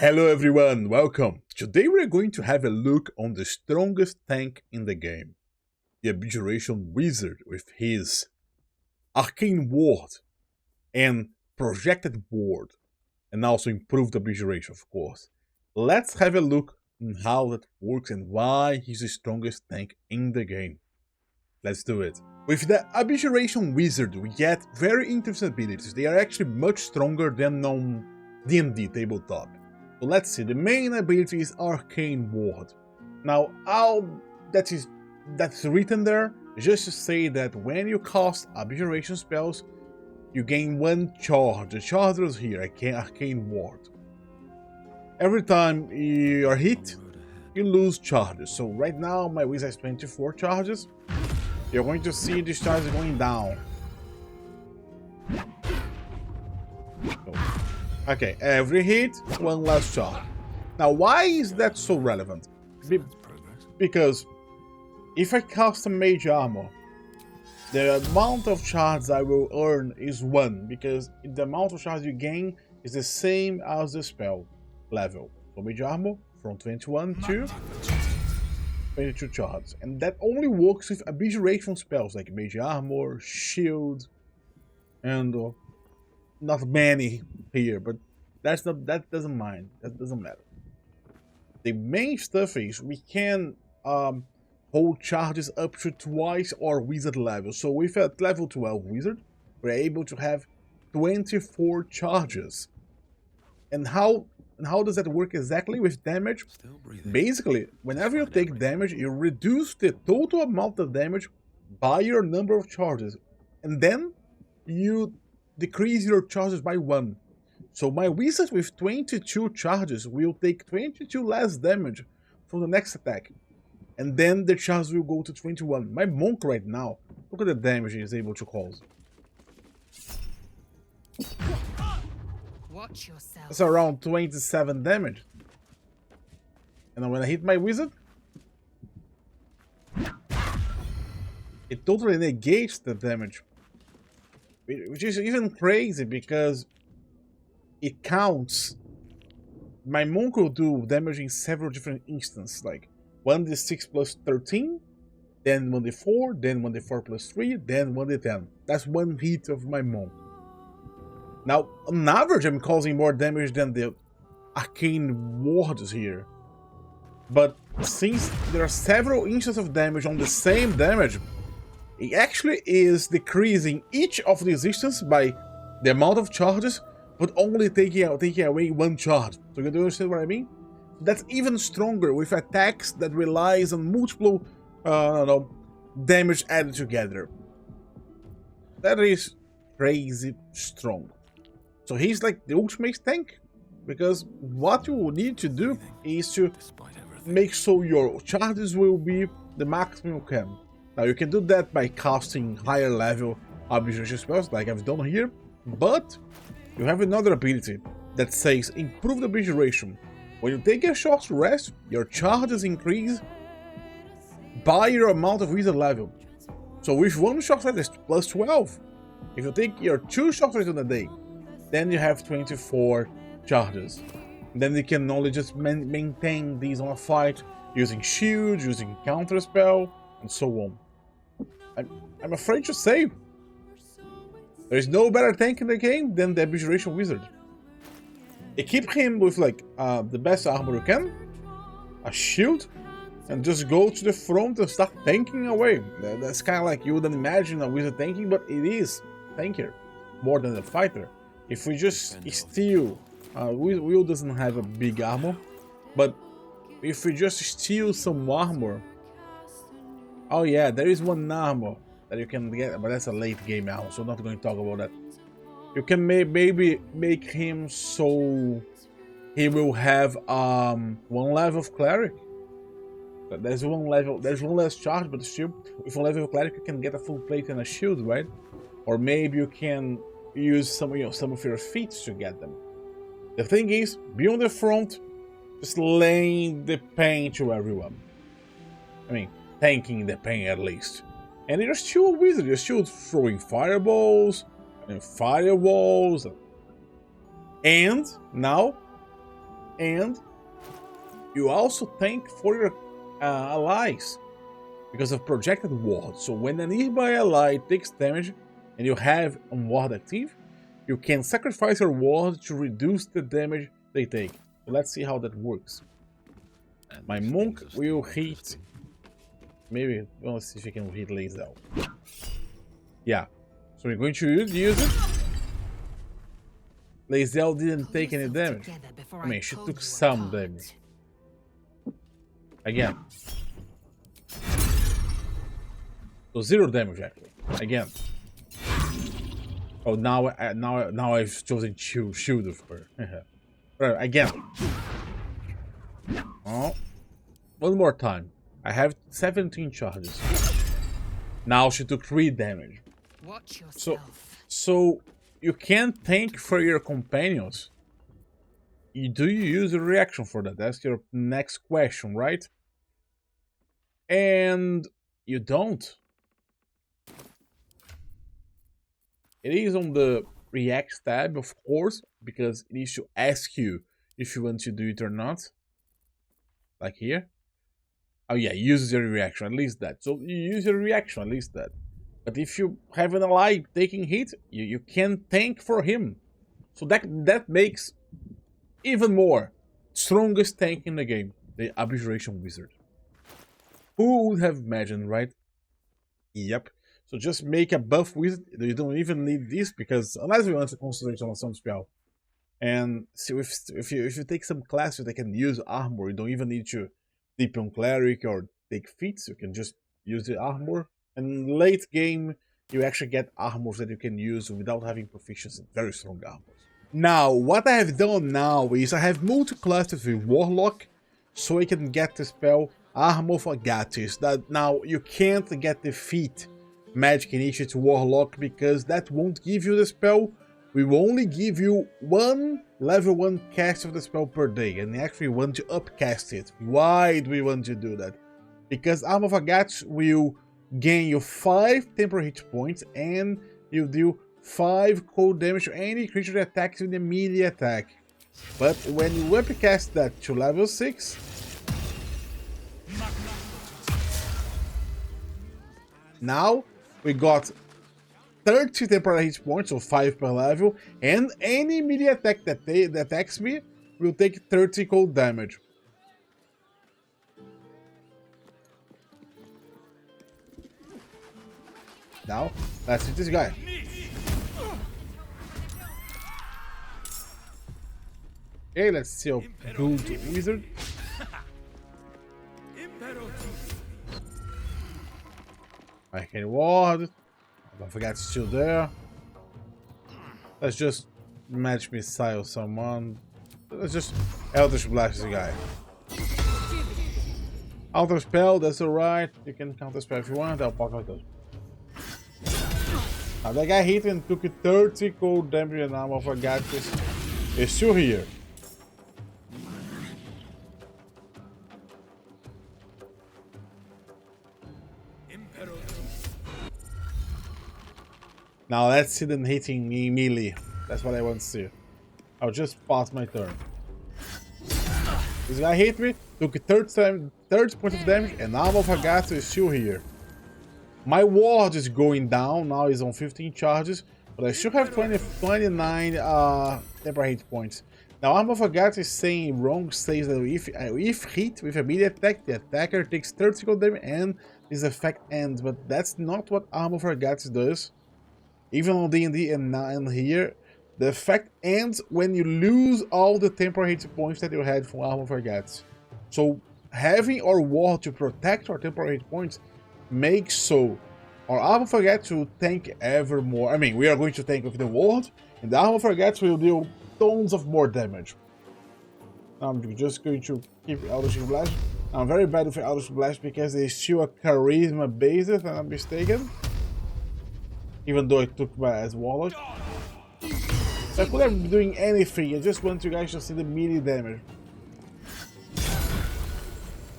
Hello everyone, welcome! Today we're going to have a look on the strongest tank in the game. The Abjuration Wizard with his Arcane Ward and Projected Ward. And also improved Abjuration, of course. Let's have a look on how that works and why he's the strongest tank in the game. Let's do it. With the Abjuration Wizard we get very interesting abilities. They are actually much stronger than on D&D tabletop. So let's see, the main ability is Arcane Ward. Now, that's written there just to say that when you cast Abjuration spells, you gain 1 charge. The charge is here, Arcane Ward. Every time you are hit, you lose charges. So right now, my wizard has 24 charges. You're going to see these charges going down. Okay, every hit, 1 less charge. Now, why is that so relevant? Because if I cast a Mage Armor, the amount of charges I will earn is 1, because the amount of charges you gain is the same as the spell level. So Mage Armor, from 21 to 22 charges. And that only works with Abjuration spells, like Mage Armor, Shield, and not many here, but that doesn't matter. The main stuff is we can hold charges up to twice our wizard level. So with a level 12 wizard, we're able to have 24 charges. And how does that work exactly with damage? Basically, whenever you take damage, you reduce the total amount of damage by your number of charges, and then you decrease your charges by 1. So my wizard with 22 charges will take 22 less damage from the next attack. And then the charges will go to 21. My monk right now, look at the damage he is able to cause. Watch yourself. That's around 27 damage. And when I hit my wizard, it totally negates the damage. Which is even crazy because it counts. My monk will do damage in several different instances, like 1d6 plus 13, then 1d4, then 1d4 plus 3, then 1d10. That's 1 hit of my monk. Now, on average, I'm causing more damage than the Arcane Wards here. But since there are several instances of damage on the same damage, it actually is decreasing each of these instances by the amount of charges, but only taking away 1 charge. So you do understand what I mean? That's even stronger with attacks that relies on multiple damage added together. That is crazy strong. So he's like the ultimate tank, because what you need to do is to make so your charges will be the maximum you can. Now you can do that by casting higher level Abjuration spells like I've done here, but you have another ability that says Improved Abjuration. When you take a short rest, your charges increase by your amount of wizard level. So with 1 short rest plus 12, if you take your 2 short rests in a day, then you have 24 charges. Then you can only just maintain these on a fight using shield, using counter spell, and so on. I'm afraid to say, there is no better tank in the game than the Abjuration Wizard. Equip him with like the best armor you can, a shield, and just go to the front and start tanking away. That's kind of like you wouldn't imagine a wizard tanking, but it is tankier, more than a fighter. If we just steal, Will doesn't have a big armor, but if we just steal some armor, oh yeah, there is 1 armor that you can get, but that's a late game armor, so I'm not going to talk about that. You can maybe make him so he will have 1 level of cleric. There's 1 level, there's 1 less charge, but still, with 1 level of cleric you can get a full plate and a shield, right? Or maybe you can use some of your feats to get them. The thing is, be on the front, just laying the pain to everyone. I mean, tanking the pain at least. And you're still a wizard, you're still throwing fireballs and firewalls. And now And you also tank for your allies because of projected ward. So when a nearby ally takes damage and you have a ward active, you can sacrifice your ward to reduce the damage they take. So let's see how that works. My monk will hit. Maybe let's see if he can hit Lae'zel. Yeah. So we're going to use it. Lae'zel didn't take any damage. I mean, she took some damage. Again. So 0 damage actually. Again. Oh, now I've chosen shield of her. Right, again. Oh, one more time. I have 17 charges. Now she took 3 damage. Watch yourself. So you can't tank for your companions. Do you use a reaction for that? That's your next question, right? And you don't. It is on the Reacts tab, of course, because it needs to ask you if you want to do it or not. Like here. Oh yeah, use your reaction, at least that. So you use your reaction, at least that. But if you have an ally taking hit, you can tank for him. So that makes even more strongest tank in the game, the Abjuration Wizard. Who would have imagined, right? Yep. So just make a buff wizard. You don't even need this because unless you want to concentrate on some spell. And so if you take some classes that can use armor, you don't even need to dip on cleric or take feats. You can just use the armor. And late game, you actually get armors that you can use without having proficiency. Very strong armors. Now, what I have done now is I have multi-classes with Warlock, so I can get the spell Armor of Agatis. That now you can't get the feat Magic Initiate Warlock because that won't give you the spell. We will only give you one level 1 cast of the spell per day, and we actually want to upcast it. Why do we want to do that? Because Armor of Agatis will gain you 5 temporary hit points and you deal 5 cold damage to any creature that attacks with a melee attack. But when you upcast that to level 6, now we got 30 temporary hit points, so 5 per level, and any melee attack that attacks me will take 30 cold damage. Now, let's hit this guy. Okay, let's see how good wizard. I can ward. Don't forget it's still there. Let's just match missile someone. Let's just Eldritch Blast the guy. Counter spell, that's alright. You can counter spell if you want. I'll pop out those. Now that guy hit and took 30 cold damage and Armor of Agatis is still here. Now let's see them hitting me melee. That's what I want to see. I'll just pass my turn. This guy hit me, took 30 points of damage, and Armor of Agatis is still here. My ward is going down, now it's on 15 charges, but I should have 29 temporary hit points. Now Armor of Agatis is saying wrong, says that if hit with a melee attack, the attacker takes 30 cold damage and this effect ends, but that's not what Armor of Agatis does. Even on D&D and here, the effect ends when you lose all the temporary hit points that you had from Armor of Agatis. So having our ward to protect our temporary hit points makes so our Armor of Agatis will tank ever more. I mean, we are going to tank with the ward, and the Armor of Agatis will deal tons of more damage. I'm just going to keep Eldritch Blast. I'm very bad with Eldritch Blast because it's still a charisma based, if I'm not mistaken. Even though it took my as Warlock. So I could have been doing anything, I just want you guys to see the melee damage.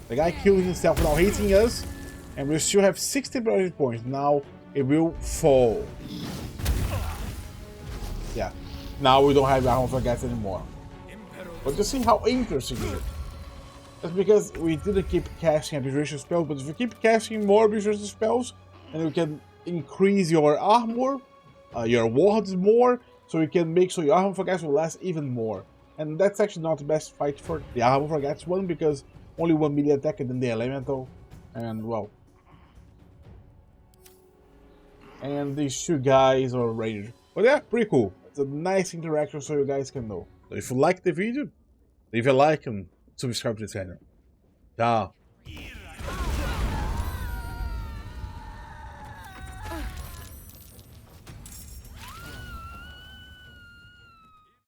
The guy killed himself without hitting us, and we still have 60 hit points. Now it will fall. Yeah. Now we don't have Armor of Agatis anymore. But you see how interesting it is. That's because we didn't keep casting Abjuration spells, but if you keep casting more Abjuration spells, and you can increase your armor, your wards more, so you can make so your armor forgets will last even more. And that's actually not the best fight for the armor forgets one, because only 1 melee attack and then the elemental, and well. And these two guys are ranged. But yeah, pretty cool. It's a nice interaction so you guys can know. So if you liked the video, leave a like and subscribe to the channel. Ciao.